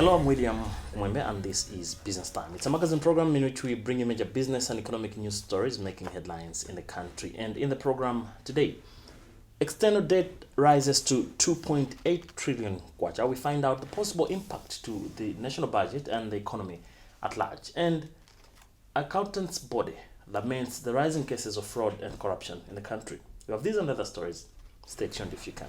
Hello, I'm William Mwembe, and this is Business Time. It's a magazine program in which we bring you major business and economic news stories making headlines in the country. And in the program today, external debt rises to 2.8 trillion kwacha. We find out the possible impact to the national budget and the economy at large. And accountants body laments the rising cases of fraud and corruption in the country. We have these and other stories. Stay tuned if you can.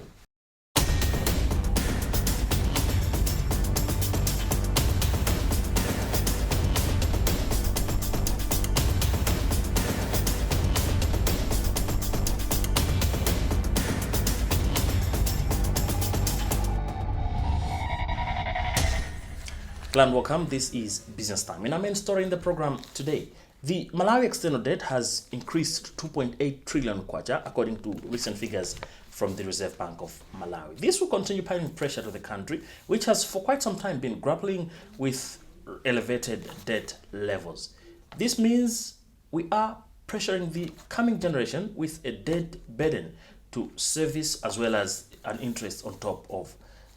Glenn, welcome. This is Business Time. In our main story in the program today, the Malawi external debt has increased to 2.8 trillion kwacha, according to recent figures from the Reserve Bank of Malawi. This will continue piling pressure to the country, which has for quite some time been grappling with elevated debt levels. This means we are pressuring the coming generation with a debt burden to service as well as an interest on top of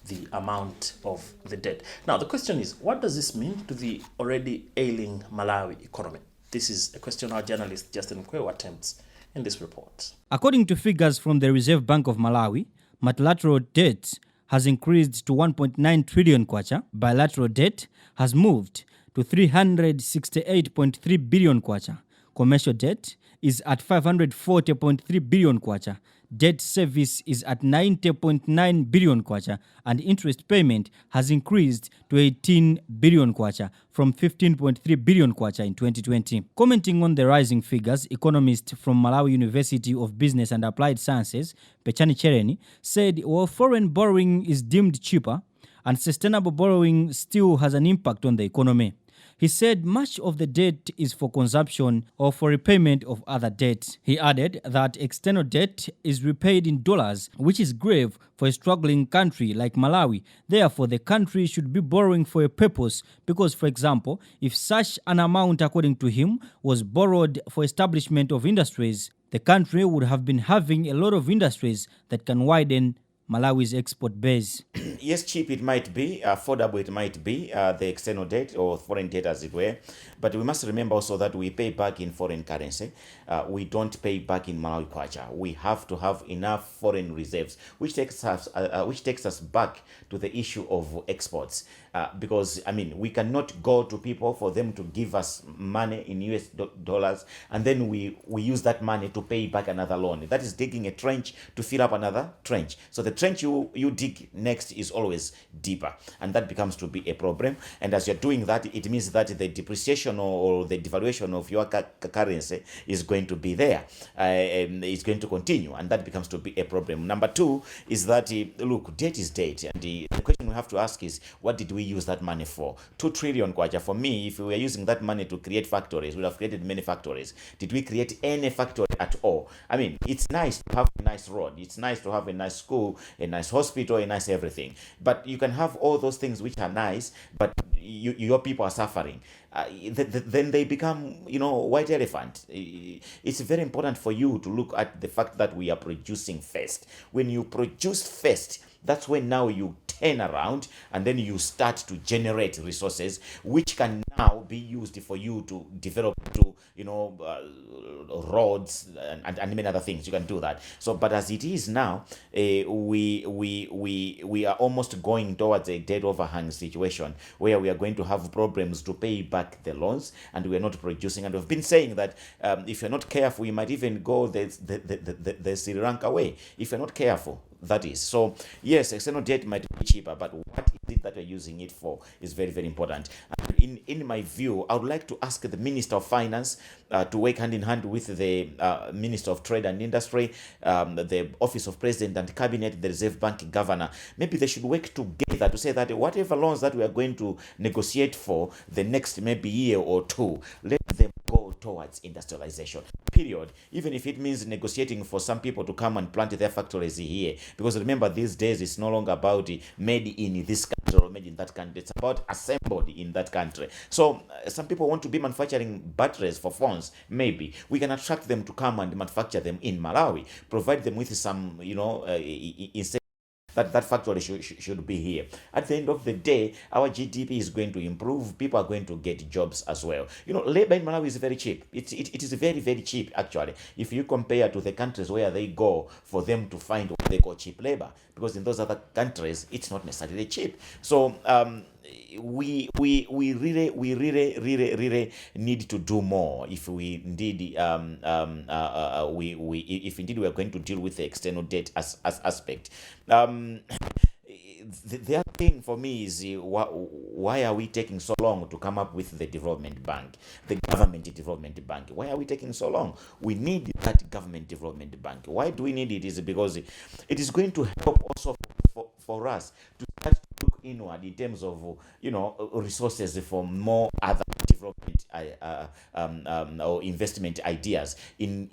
the amount of the debt. Now, the question is, what does this mean to the already ailing Malawi economy? This is a question our journalist Justin Mkweo attempts in this report. According to figures from the Reserve Bank of Malawi, multilateral debt has increased to 1.9 trillion kwacha. Bilateral debt has moved to 368.3 billion kwacha. Commercial debt is at 540.3 billion kwacha. Debt service is at 90.9 billion kwacha, and interest payment has increased to 18 billion kwacha from 15.3 billion kwacha in 2020. Commenting on the rising figures, economist from Malawi University of Business and Applied Sciences, Pechani Chereni, said while foreign borrowing is deemed cheaper, and sustainable borrowing still has an impact on the economy. He said much of the debt is for consumption or for repayment of other debt. He added that external debt is repaid in dollars, which is grave for a struggling country like Malawi. Therefore, the country should be borrowing for a purpose because, for example, if such an amount, according to him, was borrowed for establishment of industries, the country would have been having a lot of industries that can widen Malawi's export base. Yes, cheap it might be, affordable it might be, the external debt or foreign debt as it were. But we must remember also that we pay back in foreign currency. We don't pay back in Malawi kwacha. We have to have enough foreign reserves, which takes us back to the issue of exports. Because, I mean, we cannot go to people for them to give us money in US dollars, and then we use that money to pay back another loan. That is digging a trench to fill up another trench. So the trench you dig next is always deeper, and that becomes to be a problem. And as you're doing that, it means that the depreciation or the devaluation of your currency is going to be there. It's going to continue, and that becomes to be a problem. Number two is that, look, debt is debt, and the question we have to ask is, what did we use that money for? 2 trillion kwacha. For me, if we were using that money to create factories, we would have created many factories. Did we create any factory at all? I mean, it's nice to have a nice road, it's nice to have a nice school, a nice hospital, a nice everything. But you can have all those things which are nice, but your people are suffering. Then they become, white elephant. It's very important for you to look at the fact that we are producing first. When you produce first, that's when now you turn around and then you start to generate resources which can now be used for you to develop to roads and many other things. You can do that. So but as it is now, we are almost going towards a debt overhang situation where we are going to have problems to pay back the loans, and we are not producing. And we've been saying that if you're not careful, we might even go the Sri Lanka way if you're not careful. That is. So yes, external debt might be cheaper, but what is it that we're using it for is very, very important. And in my view, I would like to ask the Minister of Finance to work hand in hand with the Minister of Trade and Industry, the Office of President and Cabinet, the Reserve Bank Governor. Maybe they should work together to say that whatever loans that we are going to negotiate for the next maybe year or two, let them go towards industrialization, period. Even if it means negotiating for some people to come and plant their factories here. Because remember, these days it's no longer about made in this country or made in that country. It's about assembled in that country. So some people want to be manufacturing batteries for phones. Maybe we can attract them to come and manufacture them in Malawi, provide them with some, incentive that factually should be here. At the end of the day, our GDP is going to improve. People are going to get jobs as well. Labor in Malawi is very cheap. It is very, very cheap, actually, if you compare to the countries where they go for them to find what they call cheap labor, because in those other countries, it's not necessarily cheap. So we really need to do more if we indeed if indeed we are going to deal with the external debt aspect. The other thing for me is why are we taking so long to come up with the development bank, the government development bank? Why are we taking so long? We need that government development bank. Why do we need it? Is because it is going to help also for us to start to look inward in terms of resources for more other development or investment ideas. In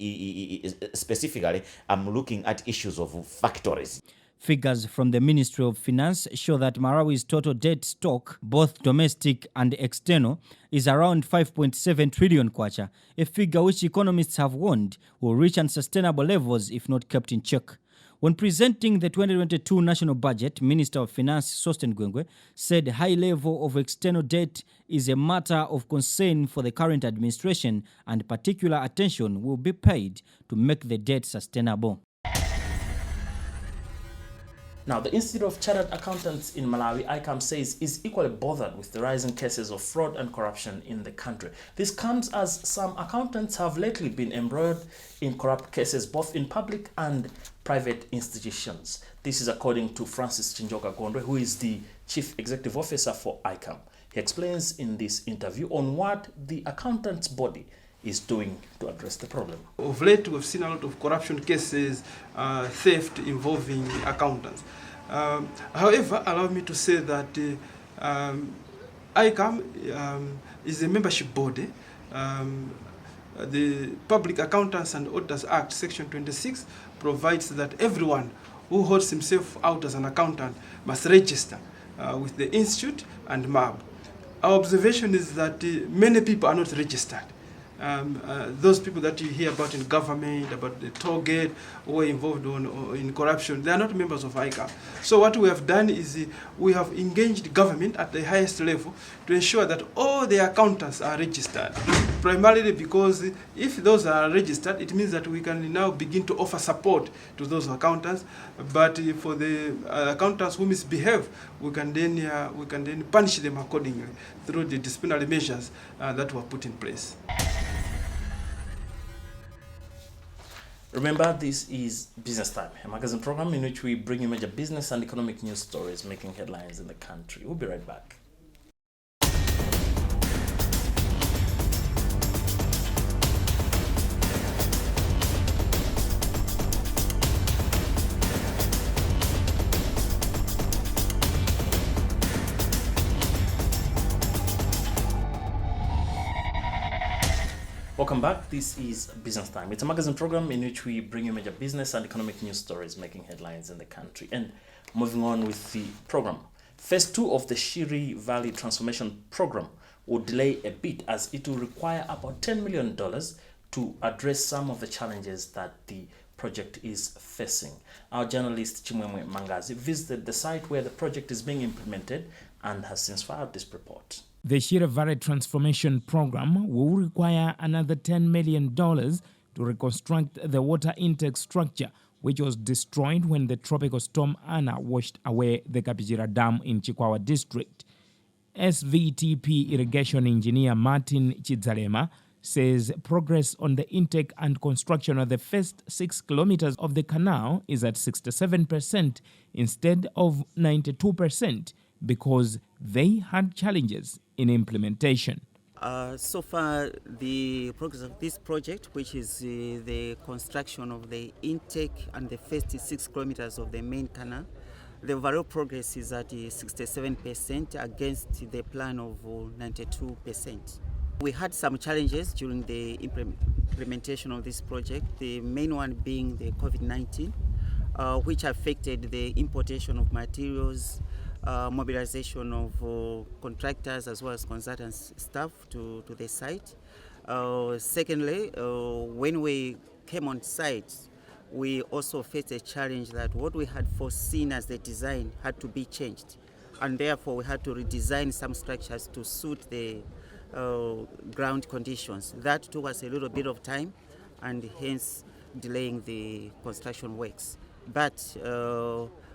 specifically, I'm looking at issues of factories. Figures from the Ministry of Finance show that Malawi's total debt stock, both domestic and external, is around 5.7 trillion kwacha, a figure which economists have warned will reach unsustainable levels if not kept in check. When presenting the 2022 national budget, Minister of Finance Sosten Gwengwe said high level of external debt is a matter of concern for the current administration and particular attention will be paid to make the debt sustainable. Now, the Institute of Chartered Accountants in Malawi, ICAM, says is equally bothered with the rising cases of fraud and corruption in the country. This comes as some accountants have lately been embroiled in corrupt cases both in public and private institutions. This is according to Francis Chinjoka Gondwe, who is the Chief Executive Officer for ICAM. He explains in this interview on what the accountants body is doing to address the problem. Of late, we've seen a lot of corruption cases, theft involving accountants. However, allow me to say that ICAM is a membership body. The Public Accountants and Auditors Act, Section 26, provides that everyone who holds himself out as an accountant must register with the Institute and MAB. Our observation is that many people are not registered. Those people that you hear about in government, about the toll gate, who are involved in corruption, they are not members of ICAM. So what we have done is we have engaged government at the highest level to ensure that all the accountants are registered. Primarily because if those are registered, it means that we can now begin to offer support to those accountants. But for the accountants who misbehave, we can then punish them accordingly through the disciplinary measures that were put in place. Remember, this is Business Time, a magazine program in which we bring you major business and economic news stories making headlines in the country. We'll be right back. Welcome back. This is Business Time. It's a magazine program in which we bring you major business and economic news stories making headlines in the country. And moving on with the program. Phase 2 of the Shiri Valley Transformation Program will delay a bit as it will require about $10 million to address some of the challenges that the project is facing. Our journalist Chimwemwe Mangazi visited the site where the project is being implemented and has since filed this report. The Shira Valley Transformation Program will require another $10 million to reconstruct the water intake structure, which was destroyed when the tropical storm Anna washed away the Kapijira Dam in Chikwawa district. SVTP irrigation engineer Martin Chidzalema says progress on the intake and construction of the first 6 kilometers of the canal is at 67% instead of 92% because they had challenges in implementation. So far, the progress of this project, which is the construction of the intake and the first 6 kilometers of the main canal, the overall progress is at 67% against the plan of 92%. We had some challenges during the implementation of this project, the main one being the COVID-19, which affected the importation of materials, mobilization of contractors as well as consultants staff to the site. Secondly, when we came on site, we also faced a challenge that what we had foreseen as the design had to be changed. And therefore, we had to redesign some structures to suit the ground conditions. That took us a little bit of time, and hence delaying the construction works. But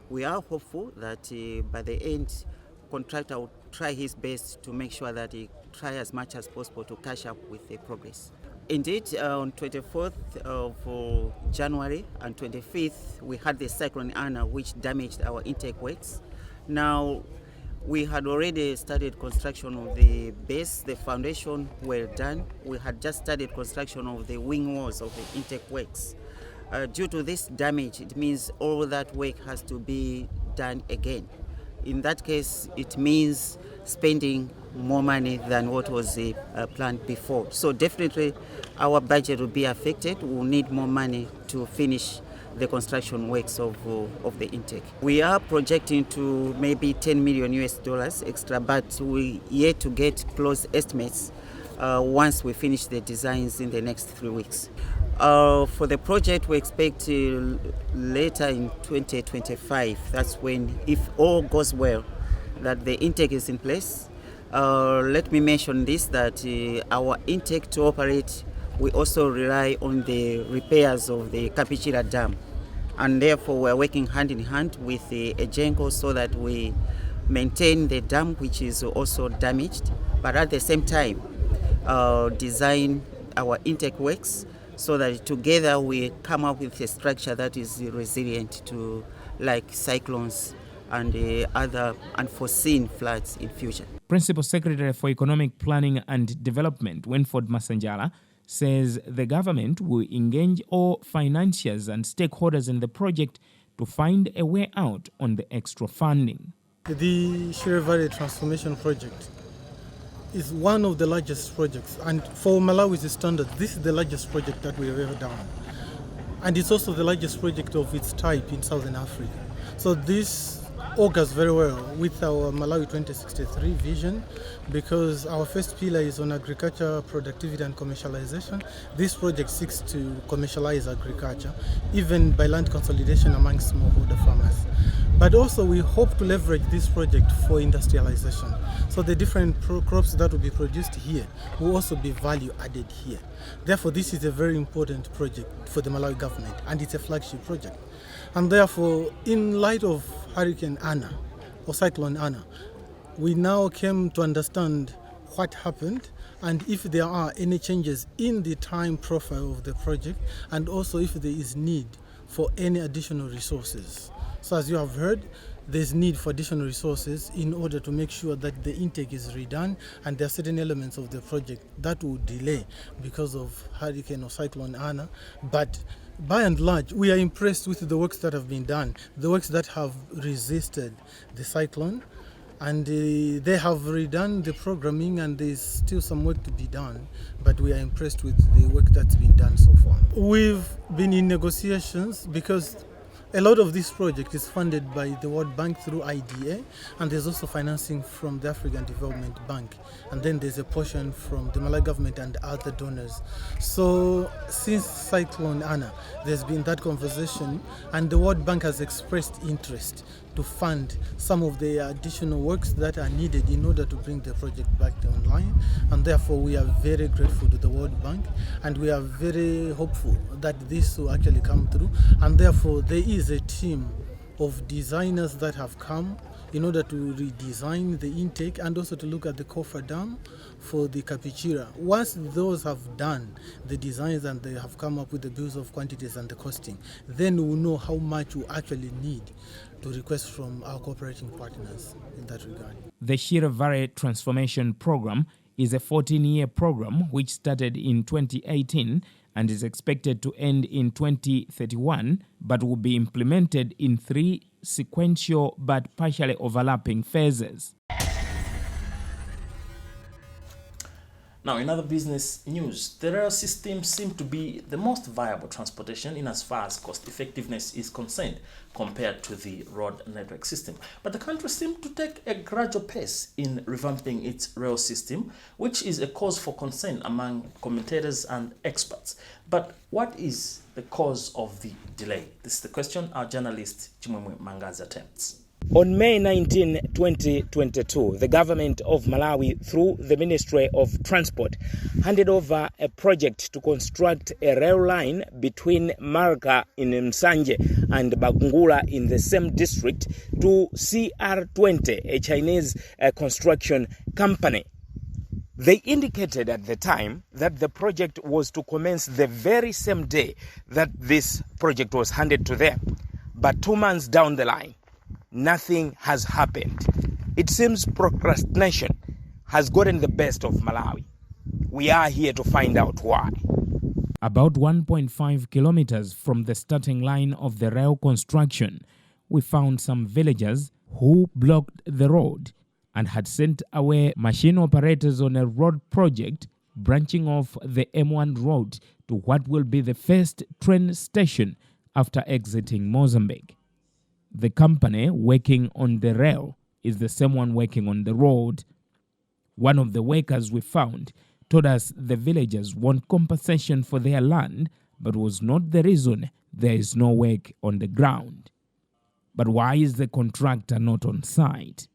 we are hopeful that by the end, contractor will try his best to make sure that he try as much as possible to catch up with the progress. Indeed, on 24th of January and 25th, we had the Cyclone Anna, which damaged our intake works. Now, we had already started construction of the base, the foundation were done. We had just started construction of the wing walls of the intake works. Due to this damage, it means all that work has to be done again. In that case, it means spending more money than what was planned before. So definitely our budget will be affected. We'll need more money to finish the construction works of the intake. We are projecting to maybe $10 million extra, but we yet to get close estimates once we finish the designs in the next 3 weeks. For the project, we expect later in 2025. That's when, if all goes well, that the intake is in place. Let me mention this, that our intake to operate, we also rely on the repairs of the Kapichira Dam. And therefore, we're working hand in hand with the Ejenko so that we maintain the dam, which is also damaged, but at the same time, design our intake works so that together we come up with a structure that is resilient to like cyclones and other unforeseen floods in future. Principal Secretary for Economic Planning and Development, Winford Masanjala, says the government will engage all financiers and stakeholders in the project to find a way out on the extra funding. The Shire Valley Transformation Project is one of the largest projects, and for Malawi's standard, this is the largest project that we have ever done. And it's also the largest project of its type in Southern Africa. So this augurs very well with our Malawi 2063 vision, because our first pillar is on agriculture, productivity and commercialization. This project seeks to commercialize agriculture, even by land consolidation among smallholder farmers. But also we hope to leverage this project for industrialization. So the different crops that will be produced here will also be value added here. Therefore, this is a very important project for the Malawi government, and it's a flagship project. And therefore, in light of Hurricane Anna or Cyclone Anna, we now came to understand what happened and if there are any changes in the time profile of the project, and also if there is need for any additional resources. So as you have heard, there's need for additional resources in order to make sure that the intake is redone, and there are certain elements of the project that will delay because of Hurricane or Cyclone Anna. But by and large, we are impressed with the works that have been done, the works that have resisted the cyclone, and they have redone the programming, and there's still some work to be done, but we are impressed with the work that's been done so far. We've been in negotiations because a lot of this project is funded by the World Bank through IDA, and there's also financing from the African Development Bank, and then there's a portion from the Malawi government and other donors. So since Cyclone Anna, there's been that conversation, and the World Bank has expressed interest to fund some of the additional works that are needed in order to bring the project back online. And therefore we are very grateful to the World Bank, and we are very hopeful that this will actually come through. And therefore there is a team of designers that have come in order to redesign the intake and also to look at the coffer dam for the Kapichira. Once those have done the designs and they have come up with the bills of quantities and the costing, then we'll know how much we actually need to request from our cooperating partners in that regard. The Shire Valley Transformation Program is a 14-year program which started in 2018 and is expected to end in 2031, but will be implemented in 3 sequential but partially overlapping phases. Now, in other business news, the rail system seems to be the most viable transportation in as far as cost effectiveness is concerned compared to the road network system. But the country seems to take a gradual pace in revamping its rail system, which is a cause for concern among commentators and experts. But what is the cause of the delay? This is the question our journalist Chimwemwe Mangazi attempts. On May 19, 2022, the government of Malawi, through the Ministry of Transport, handed over a project to construct a rail line between Marga in Msanje and Bagungula in the same district to CR20, a Chinese construction company. They indicated at the time that the project was to commence the very same day that this project was handed to them. But 2 months down the line, nothing has happened. It seems procrastination has gotten the best of Malawi. We are here to find out why. About 1.5 kilometers from the starting line of the rail construction, we found some villagers who blocked the road and had sent away machine operators on a road project branching off the M1 road to what will be the first train station after exiting Mozambique. The company working on the rail is the same one working on the road. One of the workers we found told us the villagers want compensation for their land, but was not the reason there is no work on the ground. But why is the contractor not on site?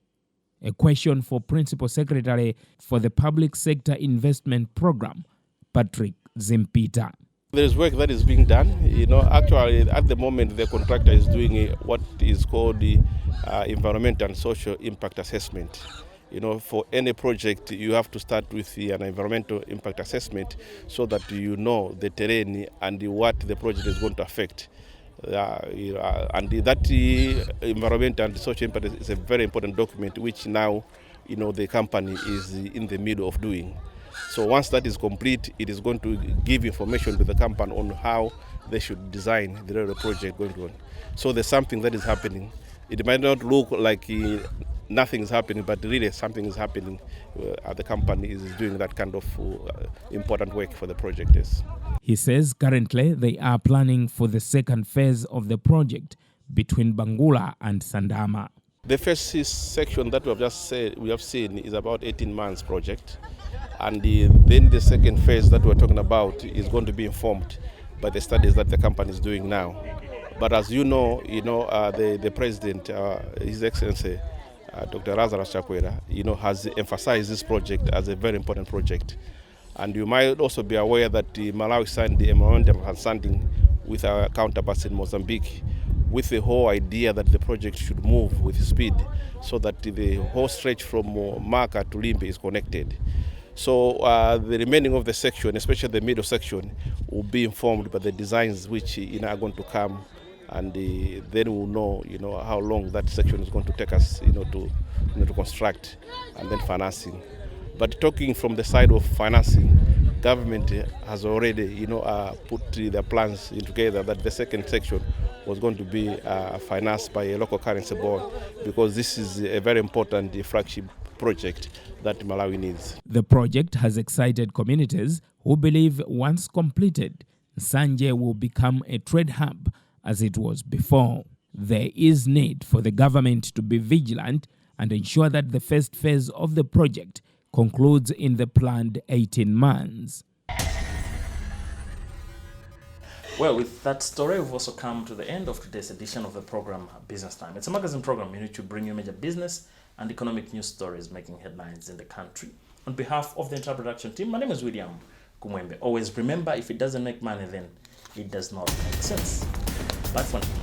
A question for Principal Secretary for the Public Sector Investment Program, Patrick Zimpita. There is work that is being done. Actually, at the moment, the contractor is doing what is called the environmental and social impact assessment. For any project, you have to start with an environmental impact assessment so that you know the terrain and what the project is going to affect. And that environmental and social impact is a very important document, which now, the company is in the middle of doing. So once that is complete, it is going to give information to the company on how they should design the railway project going on. So there's something that is happening. It might not look like nothing is happening, but really something is happening. The company is doing that kind of important work for the project. Yes. He says currently they are planning for the second phase of the project between Bangula and Sandama. The first section that we have seen is about 18 months project. And then the second phase that we're talking about is going to be informed by the studies that the company is doing now. But as you know, the president, His Excellency, Dr. Lazarus Chakwera, has emphasized this project as a very important project. And you might also be aware that Malawi signed the memorandum of understanding with our counterparts in Mozambique, with the whole idea that the project should move with speed so that the whole stretch from Maka to Limbe is connected. So the remaining of the section, especially the middle section, will be informed by the designs which are going to come, and then we'll know, how long that section is going to take us, to construct and then financing. But talking from the side of financing, government has already, put their plans together that the second section was going to be financed by a local currency board, because this is a very important flagship project that Malawi needs. The project has excited communities who believe once completed, Sanje will become a trade hub as it was before. There is need for the government to be vigilant and ensure that the first phase of the project concludes in the planned 18 months. Well, with that story, we've also come to the end of today's edition of the program Business Time. It's a magazine program in which we bring you major business and economic news stories making headlines in the country. On behalf of the entire production team, my name is William Kumwembe. Always remember, if it doesn't make money, then it does not make sense. Bye for now.